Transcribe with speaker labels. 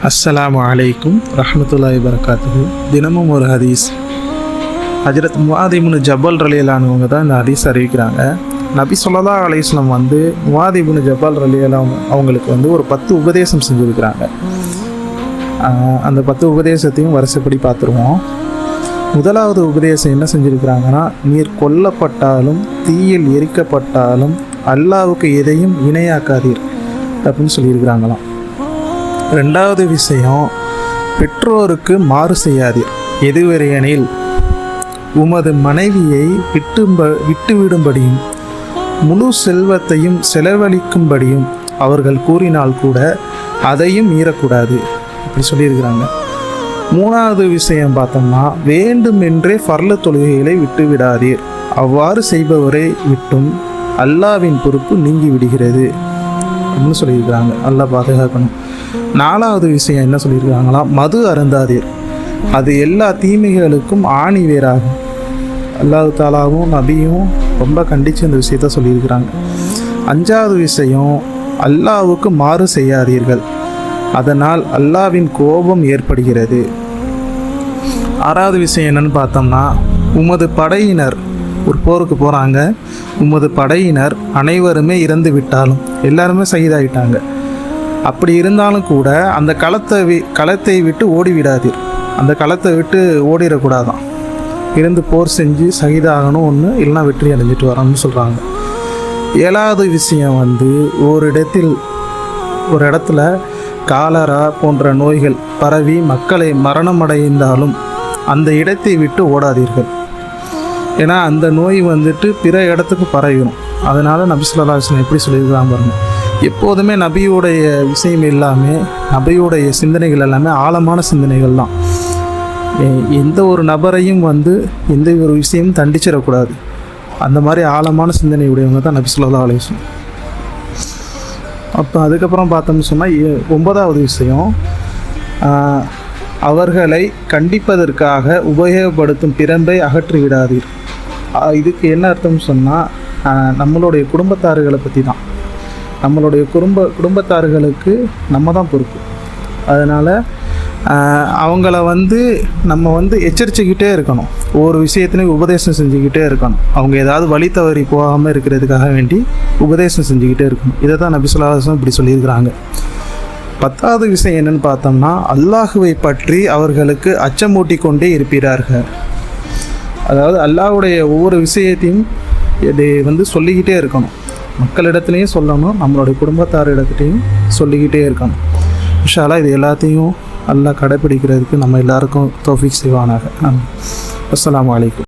Speaker 1: அஸ்ஸலாமு அலைக்கும் ரஹ்மத்துல்லாஹி வபரகாத்துஹு. தினமும் ஒரு ஹதீஸ். ஹஜ்ரத் முஆத் இப்னு ஜபல் ரலியல்லாஹு தான் இந்த ஹதீஸ் அறிவிக்கிறாங்க. நபி ஸல்லல்லாஹு அலைஹி வஸல்லம் முஆத் இப்னு ஜபல் ரலியல்லாஹு அவங்களுக்கு ஒரு 10 உபதேசம் செஞ்சுருக்கிறாங்க. அந்த 10 உபதேசத்தையும் வரிசைப்படி பார்த்துருவோம். முதலாவது உபதேசம் என்ன செஞ்சுருக்கிறாங்கன்னா, நீர் கொல்லப்பட்டாலும் தீயில் எரிக்கப்பட்டாலும் அல்லாஹ்வுக்கு எதையும் இணையாக்காதீர் அப்படின்னு சொல்லியிருக்கிறாங்களாம். ரெண்டாவது விஷயம், பெற்றோருக்கு மாறு செய்யாதீர். எதுவரையெனில் உமது மனைவியை விட்டுவிடும்படியும் முழு செல்வத்தையும் செலவழிக்கும்படியும் அவர்கள் கூறினால் கூட அதையும் மீறக்கூடாது அப்படி சொல்லியிருக்கிறாங்க. மூணாவது விஷயம் பார்த்தோம்னா, வேண்டுமென்றே ஃபர்ல தொழுகைகளை விட்டுவிடாதீர். அவ்வாறு செய்பவரை விட்டும் அல்லாஹ்வின் பொறுப்பு நீங்கி விடுகிறது அப்படின்னு சொல்லியிருக்கிறாங்க. அல்லாஹ் பாதுகாக்கணும். நாலாவது விஷயம் என்ன சொல்லியிருக்காங்களா, மது அருந்தாதீர். அது எல்லா தீமைகளுக்கும் ஆணி வேறாகும். அல்லாஹ் தாலாவும் நபியும் ரொம்ப கண்டித்து இந்த விஷயத்த சொல்லியிருக்கிறாங்க. அஞ்சாவது விஷயம், அல்லாஹ்வுக்கு மாறு செய்யாதீர்கள், அதனால் அல்லாஹ்வின் கோபம் ஏற்படுகிறது. ஆறாவது விஷயம் என்னன்னு பார்த்தோம்னா, உமது படையினர் ஒரு போருக்கு போகிறாங்க, உமது படையினர் அனைவருமே இறந்து விட்டாலும் எல்லாருமே சகிதாகிட்டாங்க. அப்படி இருந்தாலும் கூட அந்த களத்தை விட்டு ஓடிவிடாதீர். அந்த களத்தை விட்டு ஓடிடக்கூடாதான். இருந்து போர் செஞ்சு சகிதாகணும் ஒன்று, இல்லைனா வெற்றி அடைஞ்சிட்டு வரணும்னு சொல்கிறாங்க. ஏழாவது விஷயம் ஒரு இடத்துல காலரா போன்ற நோய்கள் பரவி மக்களை மரணமடைந்தாலும் அந்த இடத்தை விட்டு ஓடாதீர்கள். ஏன்னா அந்த நோய் பிற இடத்துக்கு பரவிடும். அதனால் நபி ஸல்லல்லாஹு அலைஹி வஸல்லம் எப்படி சொல்லியிருக்காங்க பாருங்கள். எப்போதுமே நபியுடைய விஷயம் எல்லாமே, நபியுடைய சிந்தனைகள் எல்லாமே ஆழமான சிந்தனைகள் தான். எந்த ஒரு நபரையும் எந்த ஒரு விஷயமும் தண்டிச்சிடக்கூடாது. அந்த மாதிரி ஆழமான சிந்தனை உடையவங்க தான் நபி ஸல்லல்லாஹு அலைஹி வஸல்லம். அப்போ அதுக்கப்புறம் பார்த்தோம்னு சொன்னால், 9வது விஷயம், அவர்களை கண்டிப்பதற்காக உபயோகப்படுத்தும் பிரம்பை அகற்றி விடாதீர். இதுக்கு என்ன அர்த்தம்னு சொன்னால், நம்மளுடைய குடும்பத்தார்களை பற்றி தான். நம்மளுடைய குடும்பத்தார்களுக்கு நம்ம தான் பொறுப்பு. அதனால் அவங்கள நம்ம எச்சரிச்சுக்கிட்டே இருக்கணும். ஒவ்வொரு விஷயத்துலையும் உபதேசம் செஞ்சுக்கிட்டே இருக்கணும். அவங்க ஏதாவது வழி தவறி போகாமல் இருக்கிறதுக்காக வேண்டி உபதேசம் செஞ்சுக்கிட்டே இருக்கணும். இதை தான் நபி ஸல்லல்லாஹு அலைஹி வஸல்லம் இப்படி சொல்லியிருக்கிறாங்க. 10வது விஷயம் என்னென்னு பார்த்தோம்னா, அல்லாஹுவை பற்றி அவர்களுக்கு அச்சமூட்டி கொண்டே இருப்பார்கள். அதாவது அல்லாஹ்வுடைய ஒவ்வொரு விஷயத்தையும் இதை சொல்லிக்கிட்டே இருக்கணும். மக்களிடத்துலையும் சொல்லணும், நம்மளுடைய குடும்பத்தாரிடத்துலையும் சொல்லிக்கிட்டே இருக்கணும். இன்ஷா அல்லாஹ் இது எல்லாத்தையும் அல்லாஹ் கடைப்பிடிக்கிறதுக்கு நம்ம எல்லாருக்கும் தௌஃபீக் செய்வானாக. அஸ்ஸலாமு அலைக்கும்.